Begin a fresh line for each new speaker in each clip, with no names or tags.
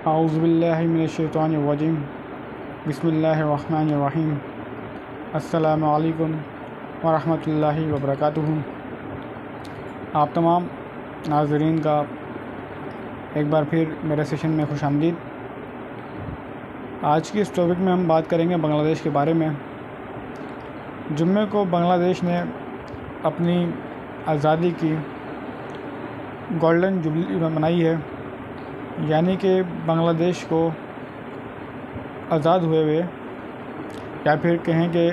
औज़ुबिल्लाहि मिनश्शैतानिर्रजीम बिस्मिल्लाहिर्रहमानिर्रहीम अस्सलामु अलैकुम वरहमतुल्लाहि वबरकातुहू। आप तमाम नाज़रीन का एक बार फिर मेरे सेशन में खुशामदीद। आज की इस टॉपिक में हम बात करेंगे बांग्लादेश के बारे में। जुम्मे को बांग्लादेश ने अपनी आज़ादी की गोल्डन जुबली मनाई है, यानी कि बांग्लादेश को आज़ाद हुए हुए या फिर कहें कि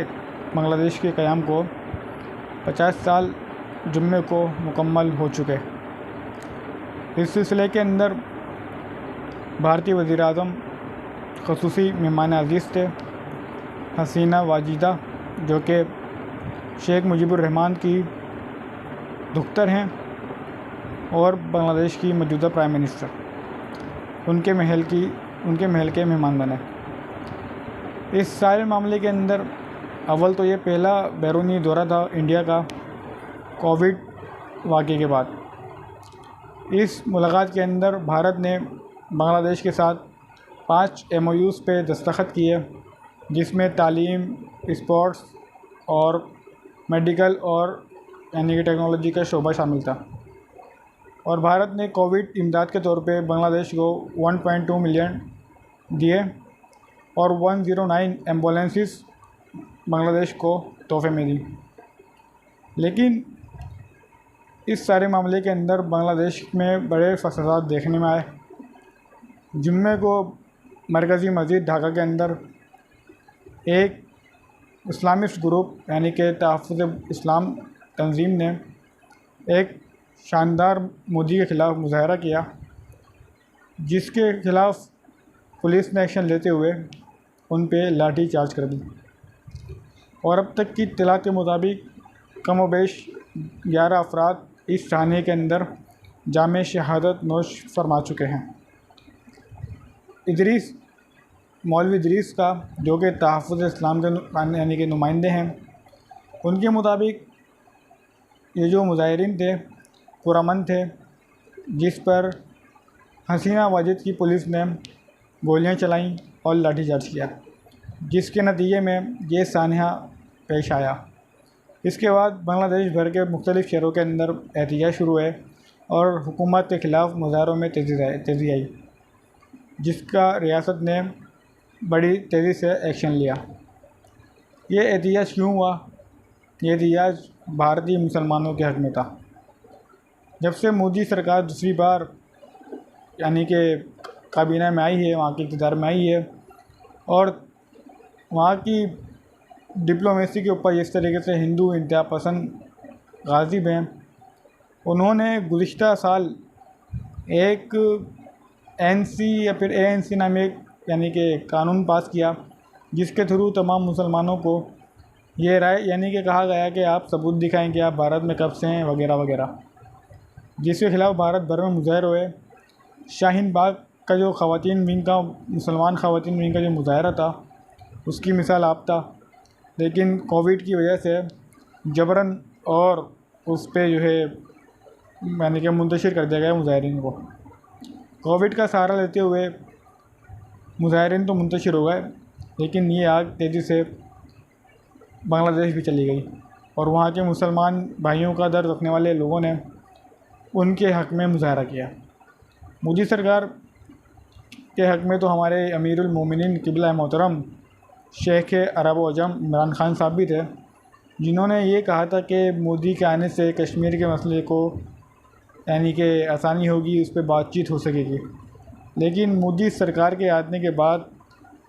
बांग्लादेश के क़याम को 50 साल जुम्मे को मुकम्मल हो चुके। इस सिलसिले के अंदर भारतीय वज़ीर-ए-आज़म ख़ुसूसी मेहमान अज़ीज़ थे हसीना वाजिदा, जो कि शेख मुजीबुर रहमान की दुख्तर हैं और बांग्लादेश की मौजूदा प्राइम मिनिस्टर। उनके महल के मेहमान बने। इस सारे मामले के अंदर अव्वल तो ये पहला बैरूनी दौरा था इंडिया का कोविड वाक़े के बाद। इस मुलाकात के अंदर भारत ने बांग्लादेश के साथ 5 MOUs पे दस्तखत किए, जिसमें तालीम, स्पोर्ट्स और मेडिकल और यानी कि टेक्नोलॉजी का शोबा शामिल था। और भारत ने कोविड इमदाद के तौर पे बांग्लादेश को 1.2 मिलियन दिए और 109 एम्बुलेंसेस बांग्लादेश को तोहफे में दी। लेकिन इस सारे मामले के अंदर बांग्लादेश में बड़े फसाद देखने में आए। जुम्मे को मरकज़ी मस्जिद ढाका के अंदर एक इस्लामिस्ट ग्रुप यानी कि तहफ़्फ़ुज़ इस्लाम तंजीम ने एक शानदार मोदी के ख़िलाफ़ मुज़ाहरा किया, जिसके ख़िलाफ़ पुलिस ने एक्शन लेते हुए उन पे लाठी चार्ज कर दी। और अब तक की इत्तला के मुताबिक कम व बेश 11 अफराद इस थाने के अंदर जामे शहादत नोश फरमा चुके हैं। मौलवी इदरीस का, जो कि तहफ़्फ़ुज़ इस्लाम के यानी कि नुमाइंदे हैं, उनके मुताबिक ये जो मुज़ाहिरीन थे पुरअमन थे, जिस पर हसीना वाजिद की पुलिस ने गोलियां चलाईं और लाठीचार्ज किया, जिसके नतीजे में ये सानहा पेश आया। इसके बाद बांग्लादेश भर के मुख्तलिफ़ शहरों के अंदर एहतिजाज शुरू हुए और हुकूमत के ख़िलाफ़ मुज़ाहरों में तेज़ी आई, जिसका रियासत ने बड़ी तेज़ी से एक्शन लिया। ये एहतिजाज क्यों हुआ? ये एहतिजाज भारतीय मुसलमानों के हक़ में था। जब से मोदी सरकार दूसरी बार यानी कि काबीना में आई है, वहाँ के इक़्तिदार में आई है, और वहाँ की डिप्लोमेसी के ऊपर जिस तरीके से हिंदू इंतहा पसंद गाज़िब हैं, उन्होंने गुज़िश्ता साल एक NC या फिर ANC नामे एक यानी कि कानून पास किया, जिसके थ्रू तमाम मुसलमानों को ये राय यानी कि कहा गया कि आप सबूत दिखाएं कि आप भारत में कब से हैं वगैरह वगैरह, जिसके ख़िलाफ़ भारत भर में मुज़ाहरे हुए। शाहीन बाग का जो मुसलमान ख़वातीन विंग का जो मुज़ाहरा था, उसकी मिसाल आप था। लेकिन कोविड की वजह से जबरन और उस पे जो है यानी कि मुंतशिर कर दिया गया मुज़ाहिरीन को। कोविड का सहारा लेते हुए मुज़ाहिरीन तो मुंतशिर हो गए, लेकिन ये आग तेज़ी से बांग्लादेश भी चली गई और वहाँ के मुसलमान भाइयों का दर्द रखने वाले लोगों ने उनके हक़ में मुज़ाहरा किया। मोदी सरकार के हक़ में तो हमारे अमीरुल मोमिनीन क़िबला मोहतरम शेख अरब व अजम इमरान खान साहब भी थे, जिन्होंने ये कहा था कि मोदी के आने से कश्मीर के मसले को यानी कि आसानी होगी, उस पर बातचीत हो सकेगी। लेकिन मोदी सरकार के आने के बाद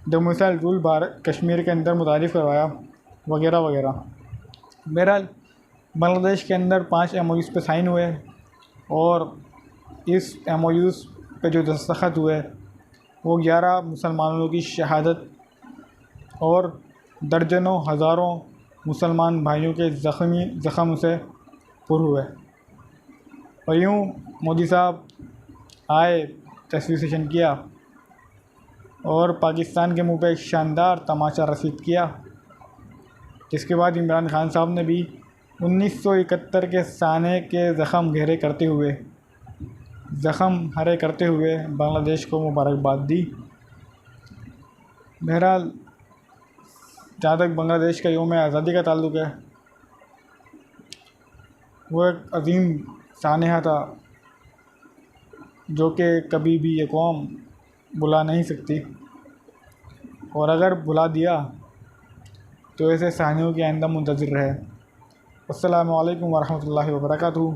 डोमिसाइल रूल कश्मीर के अंदर मुतारिफ़ करवाया वगैरह वगैरह। बहरहाल बांग्लादेश के अंदर 5 MOUs पे साइन हुए और इस MOUs पे जो दस्तखत हुए वो 11 मुसलमानों की शहादत और दर्जनों हज़ारों मुसलमान भाइयों के ज़ख़म से पुर हुए। और यूँ मोदी साहब आए, तस्वीर सेशन किया और पाकिस्तान के मुंह पे एक शानदार तमाचा रसीद किया, जिसके बाद इमरान खान साहब ने भी 1971 के साने के ज़ख़म गहरे करते हुए ज़ख़म हरे करते हुए बांग्लादेश को मुबारकबाद दी। बहरहाल, जहाँ तक बांग्लादेश का यौम आज़ादी का ताल्लुक़ है, वो एक अज़ीम सानहा था जो कि कभी भी ये कौम भुला नहीं सकती, और अगर भुला दिया तो ऐसे सानहों की आइंदा मुंतज़िर रहे। अस्सलामु अलैकुम वरहमतुल्लाहि वबरकातुहू।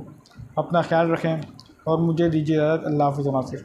अपना ख्याल रखें और मुझे दीजिए इजाज़त। अल्लाह हाफ़िज़ नासिर।